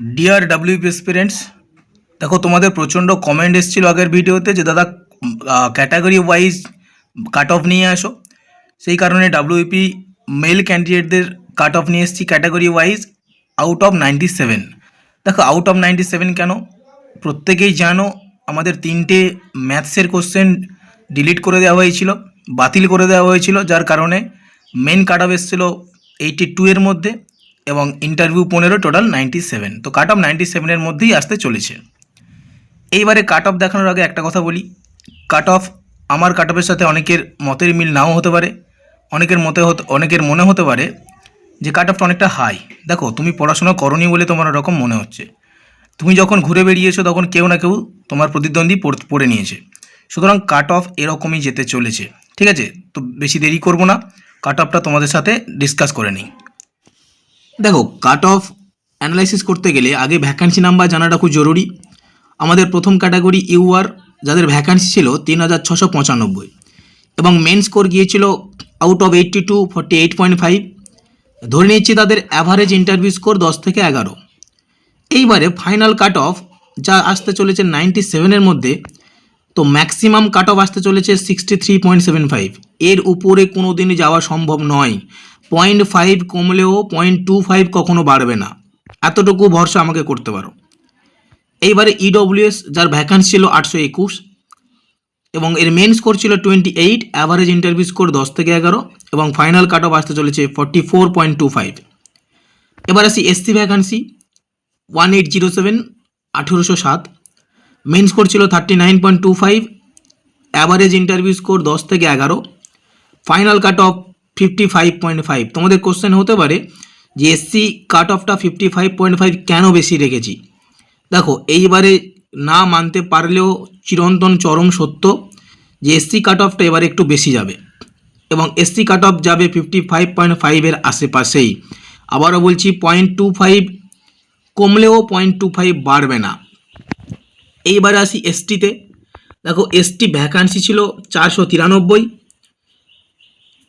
Deer WP এসপিরেন্টস, দেখো তোমাদের প্রচণ্ড কমেন্ট এসেছিল আগের ভিডিওতে যে দাদা ক্যাটাগরি ওয়াইজ কাট অফ নিয়ে আসো। সেই কারণে ডাব্লিউপি মেল ক্যান্ডিডেটদের কাট অফ নিয়ে এসেছি ক্যাটাগরি ওয়াইজ আউট অফ 97। দেখো আউট অফ 97 কেন, প্রত্যেকেই জানো আমাদের 3টে ম্যাথসের কোশ্চেন ডিলিট করে দেওয়া হয়েছিল, বাতিল করে দেওয়া হয়েছিল, যার কারণে মেন কাট অফ এসেছিলো 82 এর মধ্যে এবং ইন্টারভিউ 15, টোটাল 97। তো কাট অফ 97-এর মধ্যেই আসতে চলেছে। এইবারে কাট অফ দেখানোর আগে একটা কথা বলি, কাট অফ আমার কাট অফের সাথে অনেকের মতের মিল নাও হতে পারে, অনেকের মনে হতে পারে যে কাট অফটা অনেকটা হাই। দেখো তুমি পড়াশোনা করনি বলে তোমার ওরকম মনে হচ্ছে, তুমি যখন ঘুরে বেরিয়েছো তখন কেউ না কেউ তোমার প্রতিদ্বন্দ্বী পড়ে নিয়েছে, সুতরাং কাট অফ এরকমই যেতে চলেছে। ঠিক আছে, তো বেশি দেরি করব না, কাট অফটা তোমাদের সাথে ডিসকাস করে নিই। দেখো কাট অফ অ্যানালাইসিস করতে গেলে আগে ভ্যাকান্সি নাম্বার জানাটা খুব জরুরি। আমাদের প্রথম ক্যাটাগরি ইউআর, যাদের ভ্যাকান্সি ছিল 3695 এবং মেন স্কোর গিয়েছিল আউট অফ 82 48.5। ধরে নিচ্ছি তাদের অ্যাভারেজ ইন্টারভিউ স্কোর 10 থেকে 11। এইবারে ফাইনাল কাট অফ যা আসতে চলেছে 97-এর মধ্যে, তো ম্যাক্সিমাম কাট অফ আসতে চলেছে 63.75। এর উপরে কোনো দিনই যাওয়া সম্ভব নয়, 0.5 কমলেও 0.25 কখনো বাড়বে না, এতটুকু ভরসা আমাকে করতে পারো। এইবারে ইডব্লিউএস যার ভ্যাকান্সি ছিল 821 এবং এর মেন স্কোর ছিল 28, অ্যাভারেজ ইন্টারভিউ স্কোর 10 থেকে 11 এবং ফাইনাল কাট অফ আসতে চলেছে 44.25। এবার আসি এসসি ভ্যাকান্সি 1807 1807, মেন স্কোর ছিল 39.25, অ্যাভারেজ ইন্টারভিউ স্কোর 10 থেকে 11, ফাইনাল কাট অফ 55.5। তোমাদের কোশ্চেন হতে পারে যে এসসি কাট অফটা 55.5 কেন বেশি রেখেছি। দেখো এইবারে না মানতে পারলেও চিরন্তন চরম সত্য যে এসসি কাট অফটা এবারে একটু বেশি যাবে এবং এসসি কাট অফ যাবে 55.5-এর আশেপাশেই। আবারও বলছি 0.25 কমলেও 0.25 বাড়বে না। এইবারে আসি এসটিতে। দেখো এসটি ভ্যাকান্সি ছিল 493,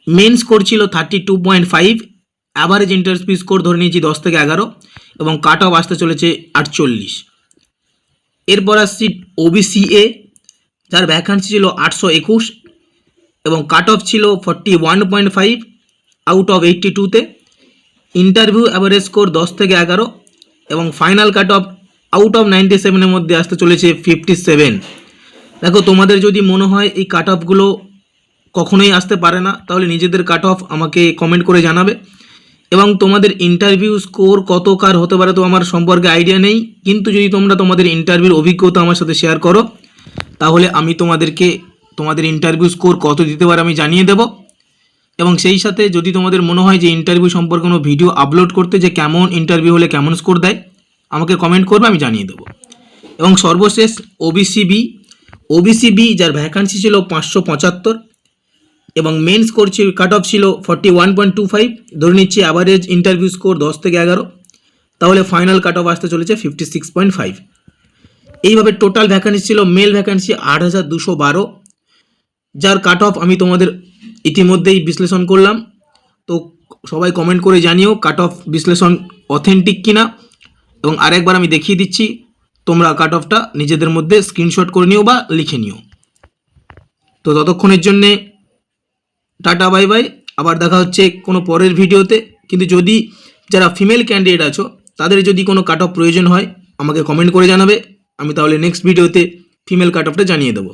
মেন স্কোর ছিল 32.5, অ্যাভারেজ ইন্টারভিউ স্কোর ধরে নিয়েছি 10 থেকে 11 এবং কাট অফ আসতে চলেছে 48। এরপর আসছি ওবিসিএ, যার ভ্যাকান্সি ছিল 821 এবং কাট অফ ছিল 41.5 আউট অফ 82-তে, ইন্টারভিউ অ্যাভারেজ স্কোর 10 থেকে 11 এবং final cut off out of 97-এর মধ্যে আসতে চলেছে 57। দেখো তোমাদের যদি মনে হয় এই কাট অফগুলো কখনোই আসতে পারে না, তাহলে নিজেদের কাট অফ আমাকে কমেন্ট করে জানাবে এবং তোমাদের ইন্টারভিউ স্কোর কত কার হতে পারে তো আমার সম্পর্কে আইডিয়া নেই, কিন্তু যদি তোমরা তোমাদের ইন্টারভিউর অভিজ্ঞতা আমার সাথে শেয়ার করো তাহলে আমি তোমাদেরকে তোমাদের ইন্টারভিউ স্কোর কত দিতে পারে আমি জানিয়ে দেব। এবং সেই সাথে যদি তোমাদের মনে হয় যে ইন্টারভিউ সম্পর্কে কোনো ভিডিও আপলোড করতে, যে কেমন ইন্টারভিউ হলে কেমন স্কোর দেয়, আমাকে কমেন্ট করবে, আমি জানিয়ে দেবো। এবং সর্বশেষ ওবিসিবি যার ভ্যাকান্সি ছিল 575 এবং মেন স্কোর কাট অফ ছিল 41.25, ধরে নিচ্ছি অ্যাভারেজ ইন্টারভিউ স্কোর 10 থেকে 11, তাহলে ফাইনাল কাট অফ আসতে চলেছে 56.5। এইভাবে টোটাল ভ্যাকান্সি ছিল মেল ভ্যাকান্সি 8212, যার কাট অফ আমি তোমাদের ইতিমধ্যেই বিশ্লেষণ করলাম। তো সবাই কমেন্ট করে জানিও কাট অফ বিশ্লেষণ অথেন্টিক কিনা, এবং আরেকবার আমি দেখিয়ে দিচ্ছি, তোমরা কাট অফটা নিজেদের মধ্যে স্ক্রিনশট করে নিও বা লিখে নিও। তো ততক্ষণের জন্যে টাটা বাই বাই, আবার দেখা হচ্ছে কোনো পরের ভিডিওতে। কিন্তু যদি যারা ফিমেল ক্যান্ডিডেট আছো তাদের যদি কোনো কাট অফ প্রয়োজন হয় আমাকে কমেন্ট করে জানাবে, আমি তাহলে নেক্সট ভিডিওতে ফিমেল কাট অফটা জানিয়ে দেবো।